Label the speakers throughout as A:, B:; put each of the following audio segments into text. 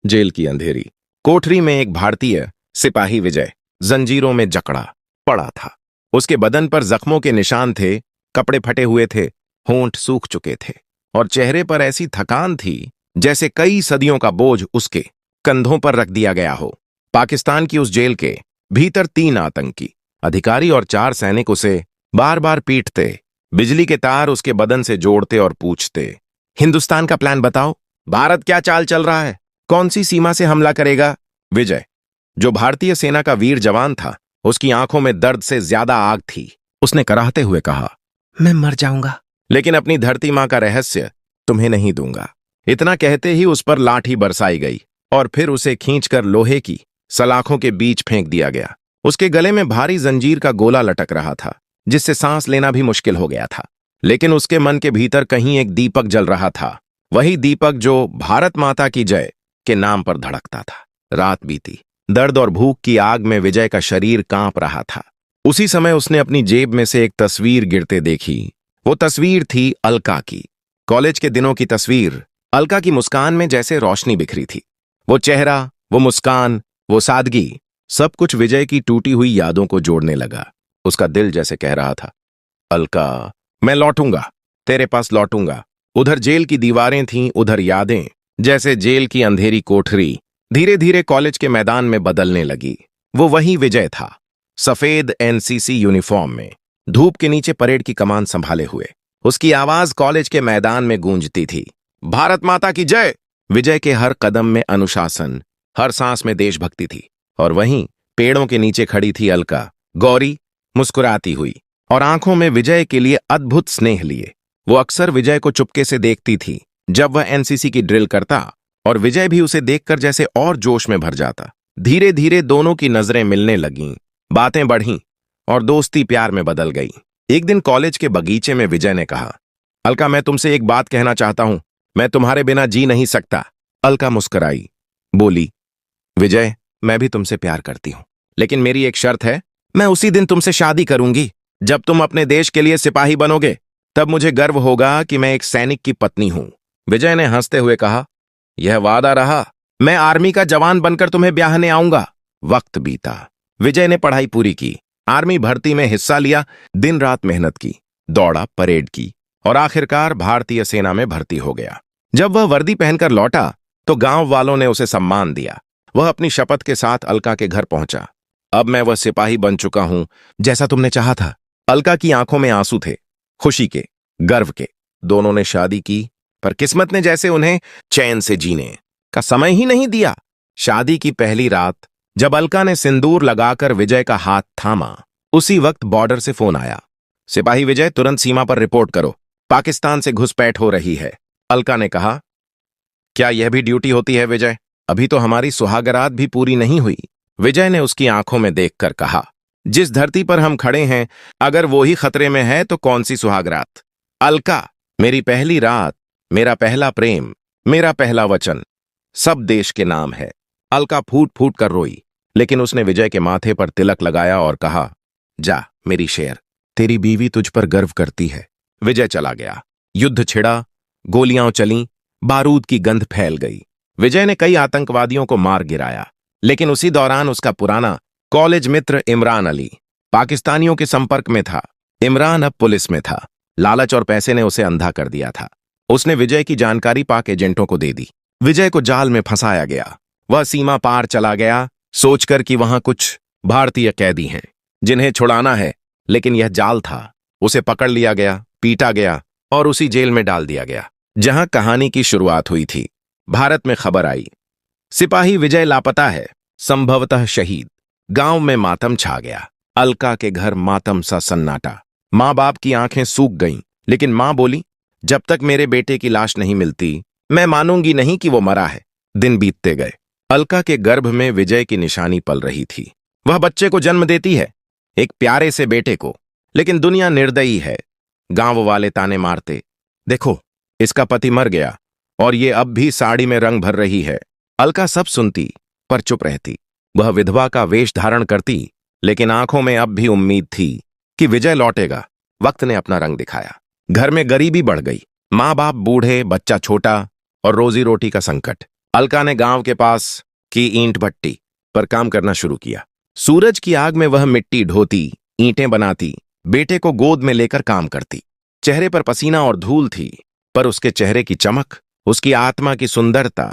A: Jail की अंधेरी कोठरी में एक भारतीय सिपाही विजय जंजीरों में जकड़ा पड़ा था। उसके बदन पर जख्मों के निशान थे, कपड़े फटे हुए थे, होंठ सूख चुके थे और चेहरे पर ऐसी थकान थी जैसे कई सदियों का बोझ उसके कंधों पर रख दिया गया हो। पाकिस्तान की उस जेल के भीतर 3 आतंकी अधिकारी और 4 सैनिक उसे बार बार पीटते, बिजली के तार उसके बदन से जोड़ते और पूछते, हिंदुस्तान का प्लान बताओ, भारत क्या चाल चल रहा है, कौन सी सीमा से हमला करेगा। विजय, जो भारतीय सेना का वीर जवान था, उसकी आंखों में दर्द से ज्यादा आग थी। उसने कराहते हुए कहा,
B: मैं मर जाऊंगा,
A: लेकिन अपनी धरती मां का रहस्य तुम्हें नहीं दूंगा। इतना कहते ही उस पर लाठी बरसाई गई और फिर उसे खींचकर लोहे की सलाखों के बीच फेंक दिया गया। उसके गले में भारी जंजीर का गोला लटक रहा था, जिससे सांस लेना भी मुश्किल हो गया था। लेकिन उसके मन के भीतर कहीं एक दीपक जल रहा था, वही दीपक जो भारत माता की जय के नाम पर धड़कता था। रात बीती, दर्द और भूख की आग में विजय का शरीर कांप रहा था। उसी समय उसने अपनी जेब में से एक तस्वीर गिरते देखी। वो तस्वीर थी अलका की, कॉलेज के दिनों की तस्वीर। अलका की मुस्कान में जैसे रोशनी बिखरी थी। वो चेहरा, वो मुस्कान, वो सादगी, सब कुछ विजय की टूटी हुई यादों को जोड़ने लगा। उसका दिल जैसे कह रहा था, अलका, मैं लौटूंगा, तेरे पास लौटूंगा। उधर जेल की दीवारें थीं, उधर यादें। जैसे जेल की अंधेरी कोठरी धीरे धीरे कॉलेज के मैदान में बदलने लगी। वो वही विजय था, सफेद एनसीसी यूनिफॉर्म में, धूप के नीचे परेड की कमान संभाले हुए। उसकी आवाज कॉलेज के मैदान में गूंजती थी, भारत माता की जय। विजय के हर कदम में अनुशासन, हर सांस में देशभक्ति थी। और वहीं पेड़ों के नीचे खड़ी थी अलका, गौरी, मुस्कुराती हुई और आंखों में विजय के लिए अद्भुत स्नेह लिए। वो अक्सर विजय को चुपके से देखती थी जब वह एनसीसी की ड्रिल करता, और विजय भी उसे देखकर जैसे और जोश में भर जाता। धीरे धीरे दोनों की नजरें मिलने लगीं, बातें बढ़ीं और दोस्ती प्यार में बदल गई। एक दिन कॉलेज के बगीचे में विजय ने कहा, अलका, मैं तुमसे एक बात कहना चाहता हूं, मैं तुम्हारे बिना जी नहीं सकता। अलका मुस्कुराई, बोली, विजय, मैं भी तुमसे प्यार करती हूं, लेकिन मेरी एक शर्त है। मैं उसी दिन तुमसे शादी करूंगी जब तुम अपने देश के लिए सिपाही बनोगे। तब मुझे गर्व होगा कि मैं एक सैनिक की पत्नी हूं। विजय ने हंसते हुए कहा, यह वादा रहा, मैं आर्मी का जवान बनकर तुम्हें ब्याहने आऊंगा। वक्त बीता। विजय ने पढ़ाई पूरी की, आर्मी भर्ती में हिस्सा लिया, दिन रात मेहनत की, दौड़ा, परेड की और आखिरकार भारतीय सेना में भर्ती हो गया। जब वह वर्दी पहनकर लौटा तो गांव वालों ने उसे सम्मान दिया। वह अपनी शपथ के साथ अलका के घर पहुंचा। अब मैं वह सिपाही बन चुका हूं जैसा तुमने चाहा था। अलका की आंखों में आंसू थे, खुशी के, गर्व के। दोनों ने शादी की, पर किस्मत ने जैसे उन्हें चैन से जीने का समय ही नहीं दिया। शादी की पहली रात जब अलका ने सिंदूर लगाकर विजय का हाथ थामा, उसी वक्त बॉर्डर से फोन आया, सिपाही विजय, तुरंत सीमा पर रिपोर्ट करो, पाकिस्तान से घुसपैठ हो रही है। अलका ने कहा, क्या यह भी ड्यूटी होती है विजय? अभी तो हमारी सुहागरात भी पूरी नहीं हुई। विजय ने उसकी आंखों में देखकर कहा, जिस धरती पर हम खड़े हैं, अगर वो ही खतरे में है तो कौन सी सुहागरात? अलका, मेरी पहली रात, मेरा पहला प्रेम, मेरा पहला वचन, सब देश के नाम है। अलका फूट फूट कर रोई, लेकिन उसने विजय के माथे पर तिलक लगाया और कहा, जा मेरी शेर, तेरी बीवी तुझ पर गर्व करती है। विजय चला गया। युद्ध छिड़ा, गोलियां चलीं, बारूद की गंध फैल गई। विजय ने कई आतंकवादियों को मार गिराया, लेकिन उसी दौरान उसका पुराना कॉलेज मित्र इमरान अली पाकिस्तानियों के संपर्क में था। इमरान अब पुलिस में था। लालच और पैसे ने उसे अंधा कर दिया था। उसने विजय की जानकारी पाक एजेंटों को दे दी। विजय को जाल में फंसाया गया। वह सीमा पार चला गया, सोचकर कि वहां कुछ भारतीय कैदी हैं जिन्हें छुड़ाना है, लेकिन यह जाल था। उसे पकड़ लिया गया, पीटा गया और उसी जेल में डाल दिया गया जहां कहानी की शुरुआत हुई थी। भारत में खबर आई, सिपाही विजय लापता है, संभवतः शहीद। गांव में मातम छा गया। अलका के घर मातम सा सन्नाटा। मां बाप की आंखें सूख गईं, लेकिन मां बोली, जब तक मेरे बेटे की लाश नहीं मिलती, मैं मानूंगी नहीं कि वो मरा है। दिन बीतते गए। अलका के गर्भ में विजय की निशानी पल रही थी। वह बच्चे को जन्म देती है, एक प्यारे से बेटे को, लेकिन दुनिया निर्दयी है। गांव वाले ताने मारते, देखो इसका पति मर गया और ये अब भी साड़ी में रंग भर रही है। अलका सब सुनती पर चुप रहती। वह विधवा का वेश धारण करती, लेकिन आंखों में अब भी उम्मीद थी कि विजय लौटेगा। वक्त ने अपना रंग दिखाया। घर में गरीबी बढ़ गई। मां बाप बूढ़े, बच्चा छोटा और रोजी रोटी का संकट। अलका ने गांव के पास की ईंट भट्टी पर काम करना शुरू किया। सूरज की आग में वह मिट्टी ढोती, ईंटें बनाती, बेटे को गोद में लेकर काम करती। चेहरे पर पसीना और धूल थी, पर उसके चेहरे की चमक, उसकी आत्मा की सुंदरता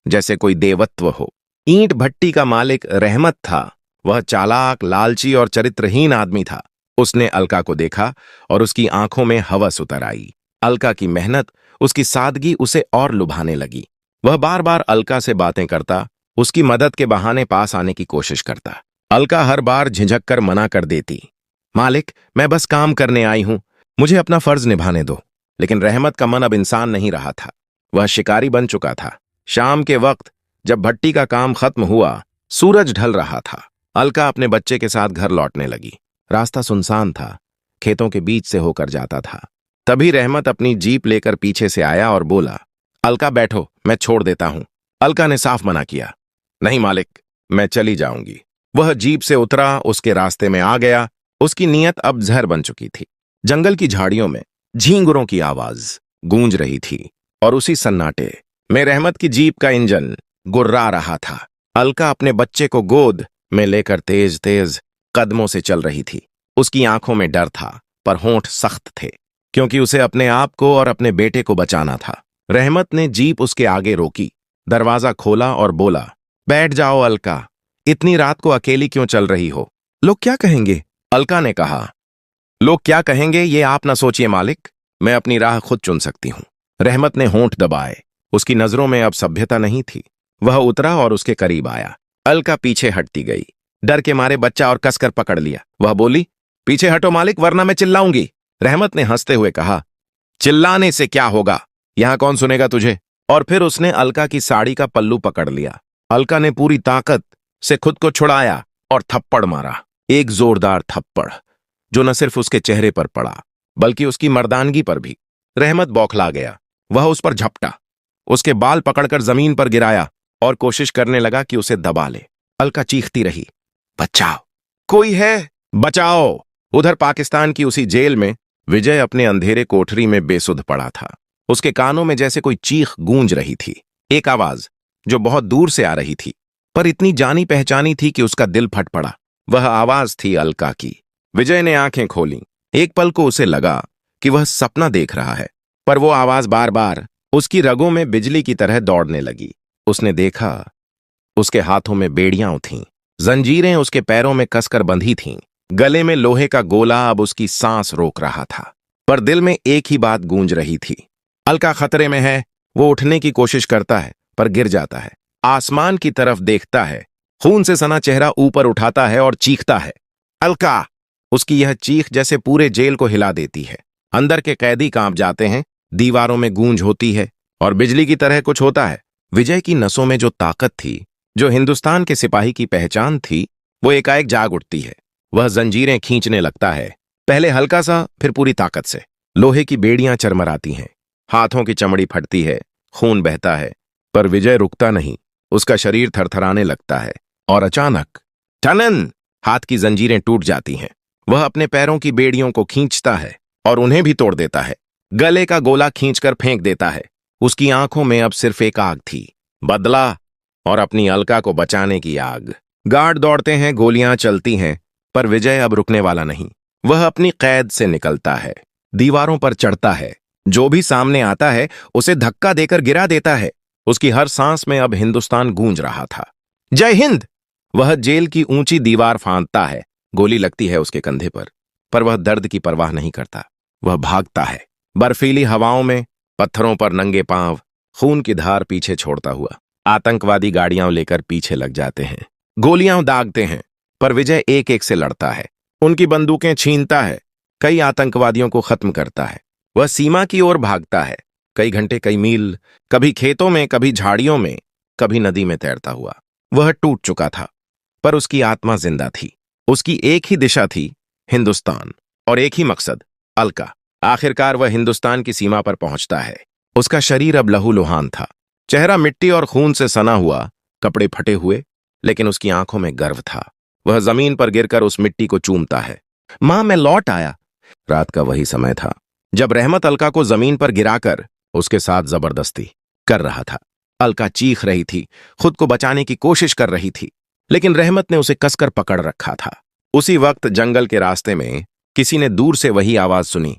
A: जैसे कोई देवत्व हो। ईंट भट्टी का मालिक रहमत था। वह चालाक, लालची और चरित्रहीन आदमी था। उसने अलका को देखा और उसकी आंखों में हवस उतर आई। अलका की मेहनत, उसकी सादगी उसे और लुभाने लगी। वह बार बार अलका से बातें करता, उसकी मदद के बहाने पास आने की कोशिश करता। अलका हर बार झिझक कर मना कर देती। मालिक, मैं बस काम करने आई हूं, मुझे अपना फर्ज निभाने दो। लेकिन रहमत का मन अब इंसान नहीं रहा था। वह शिकारी बन चुका था। शाम के वक्त जब भट्टी का काम खत्म हुआ, सूरज ढल रहा था। अलका अपने बच्चे के साथ घर लौटने लगी। रास्ता सुनसान था, खेतों के बीच से होकर जाता था। तभी रहमत अपनी जीप लेकर पीछे से आया और बोला, अलका बैठो, मैं छोड़ देता हूं। अलका ने साफ मना किया, नहीं मालिक, मैं चली जाऊंगी। वह जीप से उतरा, उसके रास्ते में आ गया। उसकी नीयत अब जहर बन चुकी थी। जंगल की झाड़ियों में झींगुरों की आवाज गूंज रही थी और उसी सन्नाटे में रहमत की जीप का इंजन गुर्रा रहा था। अलका अपने बच्चे को गोद में लेकर तेज तेज कदमों से चल रही थी। उसकी आंखों में डर था, पर होंठ सख्त थे, क्योंकि उसे अपने आप को और अपने बेटे को बचाना था। रहमत ने जीप उसके आगे रोकी, दरवाजा खोला और बोला, बैठ जाओ अलका, इतनी रात को अकेली क्यों चल रही हो? लोग क्या कहेंगे? अलका ने कहा, लोग क्या कहेंगे ये आप ना सोचिए मालिक, मैं अपनी राह खुद चुन सकती हूं। रहमत ने होंठ दबाए। उसकी नजरों में अब सभ्यता नहीं थी। वह उतरा और उसके करीब आया। अलका पीछे हटती गई। डर के मारे बच्चा और कसकर पकड़ लिया। वह बोली, पीछे हटो मालिक, वरना मैं चिल्लाऊंगी। रहमत ने हंसते हुए कहा, चिल्लाने से क्या होगा, यहां कौन सुनेगा तुझे? और फिर उसने अलका की साड़ी का पल्लू पकड़ लिया। अलका ने पूरी ताकत से खुद को छुड़ाया और थप्पड़ मारा। एक जोरदार थप्पड़ जो न सिर्फ उसके चेहरे पर पड़ा, बल्कि उसकी मर्दानगी पर भी। रहमत बौखला गया। वह उस पर झपटा, उसके बाल पकड़कर जमीन पर गिराया और कोशिश करने लगा कि उसे दबा ले। अलका चीखती रही, बचाओ, कोई है, बचाओ। उधर पाकिस्तान की उसी जेल में विजय अपने अंधेरे कोठरी में बेसुध पड़ा था। उसके कानों में जैसे कोई चीख गूंज रही थी। एक आवाज जो बहुत दूर से आ रही थी, पर इतनी जानी पहचानी थी कि उसका दिल फट पड़ा। वह आवाज थी अलका की। विजय ने आंखें खोलीं। एक पल को उसे लगा कि वह सपना देख रहा है, पर वो आवाज बार बार उसकी रगों में बिजली की तरह दौड़ने लगी। उसने देखा, उसके हाथों में बेड़ियां थीं, जंजीरें उसके पैरों में कसकर बंधी थीं, गले में लोहे का गोला अब उसकी सांस रोक रहा था। पर दिल में एक ही बात गूंज रही थी, अलका खतरे में है। वो उठने की कोशिश करता है, पर गिर जाता है। आसमान की तरफ देखता है, खून से सना चेहरा ऊपर उठाता है और चीखता है, अलका। उसकी यह चीख जैसे पूरे जेल को हिला देती है। अंदर के कैदी कांप जाते हैं, दीवारों में गूंज होती है और बिजली की तरह कुछ होता है। विजय की नसों में जो ताकत थी, जो हिंदुस्तान के सिपाही की पहचान थी, वो एकाएक जाग उठती है। वह जंजीरें खींचने लगता है, पहले हल्का सा, फिर पूरी ताकत से। लोहे की बेड़ियां चरमराती हैं, हाथों की चमड़ी फटती है, खून बहता है, पर विजय रुकता नहीं। उसका शरीर थरथराने लगता है और अचानक टनन, हाथ की जंजीरें टूट जाती हैं। वह अपने पैरों की बेड़ियों को खींचता है और उन्हें भी तोड़ देता है। गले का गोला खींचकर फेंक देता है। उसकी आंखों में अब सिर्फ एक आग थी, बदला और अपनी अलका को बचाने की आग। गार्ड दौड़ते हैं, गोलियां चलती हैं, पर विजय अब रुकने वाला नहीं। वह अपनी कैद से निकलता है, दीवारों पर चढ़ता है, जो भी सामने आता है उसे धक्का देकर गिरा देता है। उसकी हर सांस में अब हिंदुस्तान गूंज रहा था। जय हिंद! वह जेल की ऊंची दीवार फांदता है, गोली लगती है उसके कंधे पर वह दर्द की परवाह नहीं करता। वह भागता है, बर्फीली हवाओं में, पत्थरों पर नंगे पांव, खून की धार पीछे छोड़ता हुआ। आतंकवादी गाड़ियां लेकर पीछे लग जाते हैं, गोलियां दागते हैं, पर विजय एक एक से लड़ता है, उनकी बंदूकें छीनता है, कई आतंकवादियों को खत्म करता है। वह सीमा की ओर भागता है, कई घंटे, कई मील, कभी खेतों में, कभी झाड़ियों में, कभी नदी में तैरता हुआ। वह टूट चुका था, पर उसकी आत्मा जिंदा थी। उसकी एक ही दिशा थी, हिंदुस्तान, और एक ही मकसद, अलका। आखिरकार वह हिंदुस्तान की सीमा पर पहुंचता है। उसका शरीर अब लहूलुहान था, चेहरा मिट्टी और खून से सना हुआ, कपड़े फटे हुए, लेकिन उसकी आंखों में गर्व था। वह जमीन पर गिरकर उस मिट्टी को चूमता है। मां, मैं लौट आया। रात का वही समय था जब रहमत अलका को जमीन पर गिराकर उसके साथ जबरदस्ती कर रहा था। अलका चीख रही थी, खुद को बचाने की कोशिश कर रही थी, लेकिन रहमत ने उसे कसकर पकड़ रखा था। उसी वक्त जंगल के रास्ते में किसी ने दूर से वही आवाज सुनी,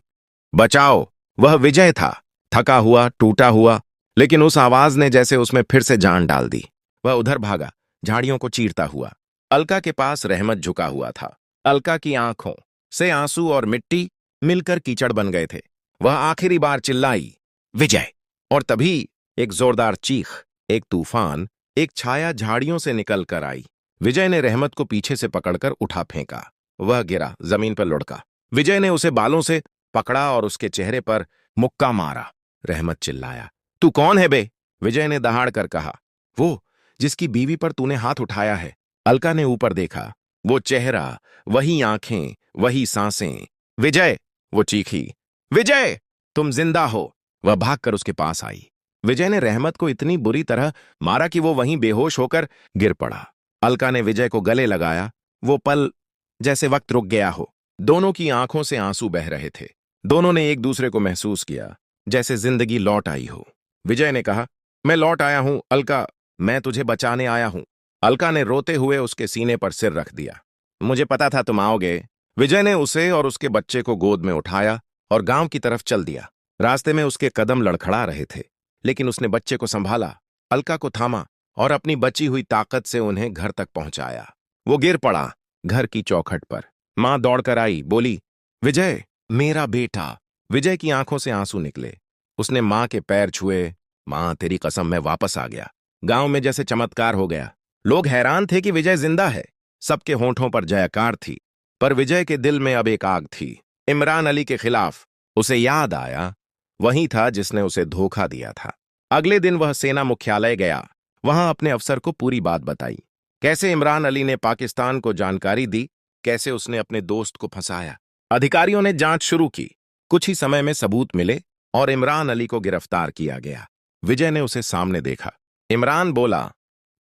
A: बचाओ। वह विजय था, थका हुआ, टूटा हुआ, लेकिन उस आवाज ने जैसे उसमें फिर से जान डाल दी। वह उधर भागा, झाड़ियों को चीरता हुआ। अलका के पास रहमत झुका हुआ था। अलका की आंखों से आंसू और मिट्टी मिलकर कीचड़ बन गए थे। वह आखिरी बार चिल्लाई, विजय। और तभी एक जोरदार चीख, एक तूफान, एक छाया झाड़ियों से निकल कर आई। विजय ने रहमत को पीछे से पकड़कर उठा फेंका। वह गिरा, जमीन पर लुढ़का। विजय ने उसे बालों से पकड़ा और उसके चेहरे पर मुक्का मारा। रहमत चिल्लाया, तू कौन है बे? विजय ने दहाड़ कर कहा, वो जिसकी बीवी पर तूने हाथ उठाया है। अलका ने ऊपर देखा, वो चेहरा, वही आंखें, वही सांसें। विजय! वो चीखी, विजय, तुम जिंदा हो। वह भागकर उसके पास आई। विजय ने रहमत को इतनी बुरी तरह मारा कि वो वहीं बेहोश होकर गिर पड़ा। अलका ने विजय को गले लगाया। वो पल जैसे वक्त रुक गया हो। दोनों की आंखों से आंसू बह रहे थे। दोनों ने एक दूसरे को महसूस किया, जैसे जिंदगी लौट आई हो। विजय ने कहा, मैं लौट आया हूं अलका, मैं तुझे बचाने आया हूं। अलका ने रोते हुए उसके सीने पर सिर रख दिया। मुझे पता था तुम आओगे। विजय ने उसे और उसके बच्चे को गोद में उठाया और गांव की तरफ चल दिया। रास्ते में उसके कदम लड़खड़ा रहे थे, लेकिन उसने बच्चे को संभाला, अलका को थामा और अपनी बची हुई ताकत से उन्हें घर तक पहुंचाया। वो गिर पड़ा घर की चौखट पर। मां दौड़कर आई, बोली, विजय, मेरा बेटा। विजय की आंखों से आंसू निकले। उसने मां के पैर छुए। मां, तेरी कसम, मैं वापस आ गया। गांव में जैसे चमत्कार हो गया। लोग हैरान थे कि विजय जिंदा है। सबके होंठों पर जयकार थी, पर विजय के दिल में अब एक आग थी, इमरान अली के खिलाफ। उसे याद आया, वही था जिसने उसे धोखा दिया था। अगले दिन वह सेना मुख्यालय गया। वहां अपने अफसर को पूरी बात बताई, कैसे इमरान अली ने पाकिस्तान को जानकारी दी, कैसे उसने अपने दोस्त को फंसाया। अधिकारियों ने जांच शुरू की। कुछ ही समय में सबूत मिले और इमरान अली को गिरफ्तार किया गया। विजय ने उसे सामने देखा। इमरान बोला,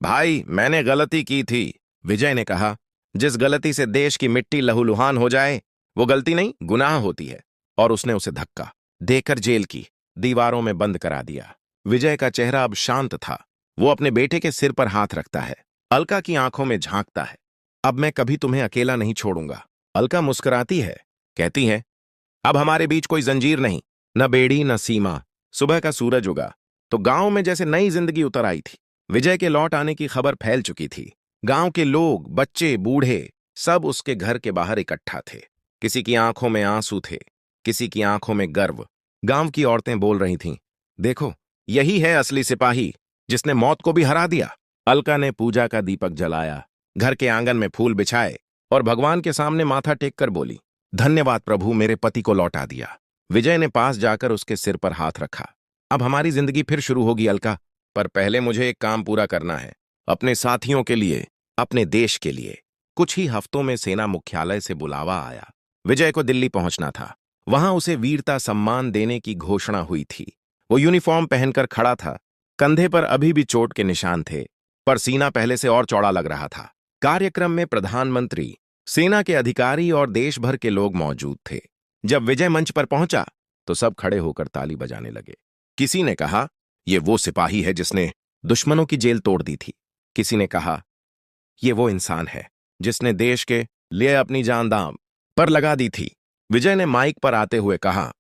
A: भाई, मैंने गलती की थी। विजय ने कहा, जिस गलती से देश की मिट्टी लहूलुहान हो जाए, वो गलती नहीं, गुनाह होती है। और उसने उसे धक्का देकर जेल की दीवारों में बंद करा दिया। विजय का चेहरा अब शांत था। वो अपने बेटे के सिर पर हाथ रखता है, अलका की आंखों में झांकता है। अब मैं कभी तुम्हें अकेला नहीं छोड़ूंगा। अलका मुस्कुराती है, कहती है, अब हमारे बीच कोई जंजीर नहीं, न बेड़ी न सीमा। सुबह का सूरज उगा तो गांव में जैसे नई जिंदगी उतर आई थी। विजय के लौट आने की खबर फैल चुकी थी। गांव के लोग, बच्चे, बूढ़े, सब उसके घर के बाहर इकट्ठा थे। किसी की आंखों में आंसू थे, किसी की आंखों में गर्व। गांव की औरतें बोल रही थीं, देखो, यही है असली सिपाही, जिसने मौत को भी हरा दिया। अलका ने पूजा का दीपक जलाया, घर के आंगन में फूल बिछाए और भगवान के सामने माथा टेक कर बोली, धन्यवाद प्रभु, मेरे पति को लौटा दिया। विजय ने पास जाकर उसके सिर पर हाथ रखा। अब हमारी जिंदगी फिर शुरू होगी अलका, पर पहले मुझे एक काम पूरा करना है, अपने साथियों के लिए, अपने देश के लिए। कुछ ही हफ्तों में सेना मुख्यालय से बुलावा आया। विजय को दिल्ली पहुंचना था। वहां उसे वीरता सम्मान देने की घोषणा हुई थी। वो यूनिफॉर्म पहनकर खड़ा था। कंधे पर अभी भी चोट के निशान थे, पर सीना पहले से और चौड़ा लग रहा था। कार्यक्रम में प्रधानमंत्री, सेना के अधिकारी और देश भर के लोग मौजूद थे। जब विजय मंच पर पहुंचा तो सब खड़े होकर ताली बजाने लगे। किसी ने कहा, ये वो सिपाही है जिसने दुश्मनों की जेल तोड़ दी थी। किसी ने कहा, ये वो इंसान है जिसने देश के लिए अपनी जान दांव पर लगा दी थी। विजय ने माइक पर आते हुए कहा,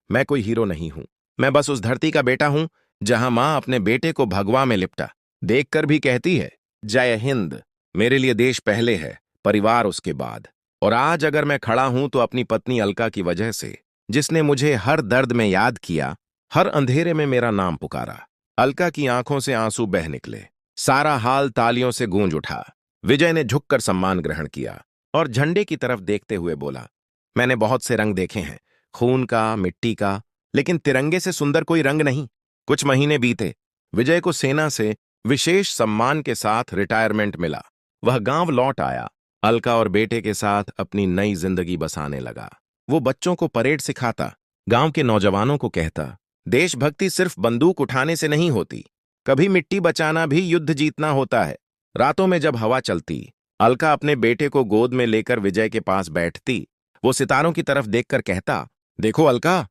A: मैं कोई हीरो नहीं हूं, मैं बस उस धरती का बेटा हूं जहां मां अपने बेटे को भगवा में लिपटा देखकर भी कहती है, जय हिंद। मेरे लिए देश पहले है, परिवार उसके बाद। और आज अगर मैं खड़ा हूं तो अपनी पत्नी अलका की वजह से, जिसने मुझे हर दर्द में याद किया, हर अंधेरे में मेरा नाम पुकारा। अलका की आंखों से आंसू बह निकले। सारा हाल तालियों से गूंज उठा। विजय ने झुककर सम्मान ग्रहण किया और झंडे की तरफ देखते हुए बोला, मैंने बहुत से रंग देखे हैं, खून का, मिट्टी का, लेकिन तिरंगे से सुंदर कोई रंग नहीं। कुछ महीने बीते। विजय को सेना से विशेष सम्मान के साथ रिटायरमेंट मिला। वह गांव लौट आया। अलका और बेटे के साथ अपनी नई जिंदगी बसाने लगा। वो बच्चों को परेड सिखाता, गांव के नौजवानों को कहता, देशभक्ति सिर्फ बंदूक उठाने से नहीं होती, कभी मिट्टी बचाना भी युद्ध जीतना होता है। रातों में जब हवा चलती, अलका अपने बेटे को गोद में लेकर विजय के पास बैठती। वो सितारों की तरफ देखकर कहता, देखो अलका,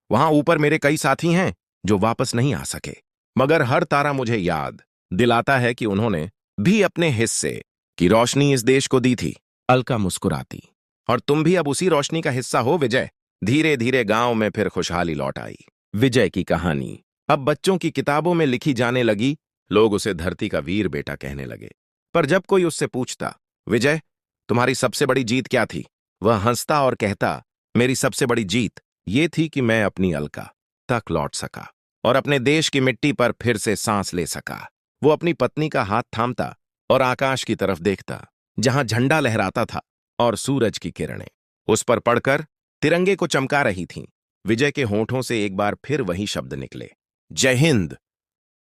A: वहां ऊपर मेरे कई साथी हैं जो वापस नहीं आ सके, मगर हर तारा मुझे याद दिलाता है कि उन्होंने भी अपने हिस्से की रोशनी इस देश को दी थी। अलका मुस्कुराती। और तुम भी अब उसी रोशनी का हिस्सा हो विजय। धीरे धीरे गांव में फिर खुशहाली लौट आई। विजय की कहानी अब बच्चों की किताबों में लिखी जाने लगी। लोग उसे धरती का वीर बेटा कहने लगे। पर जब कोई उससे पूछता, विजय तुम्हारी सबसे बड़ी जीत क्या थी, वह हंसता और कहता, मेरी सबसे बड़ी जीत ये थी कि मैं अपनी अलका तक लौट सका और अपने देश की मिट्टी पर फिर से सांस ले सका। वो अपनी पत्नी का हाथ थामता और आकाश की तरफ देखता, जहां झंडा लहराता था और सूरज की किरणें उस पर पड़कर तिरंगे को चमका रही थीं। विजय के होठों से एक बार फिर वही शब्द निकले, जय हिंद।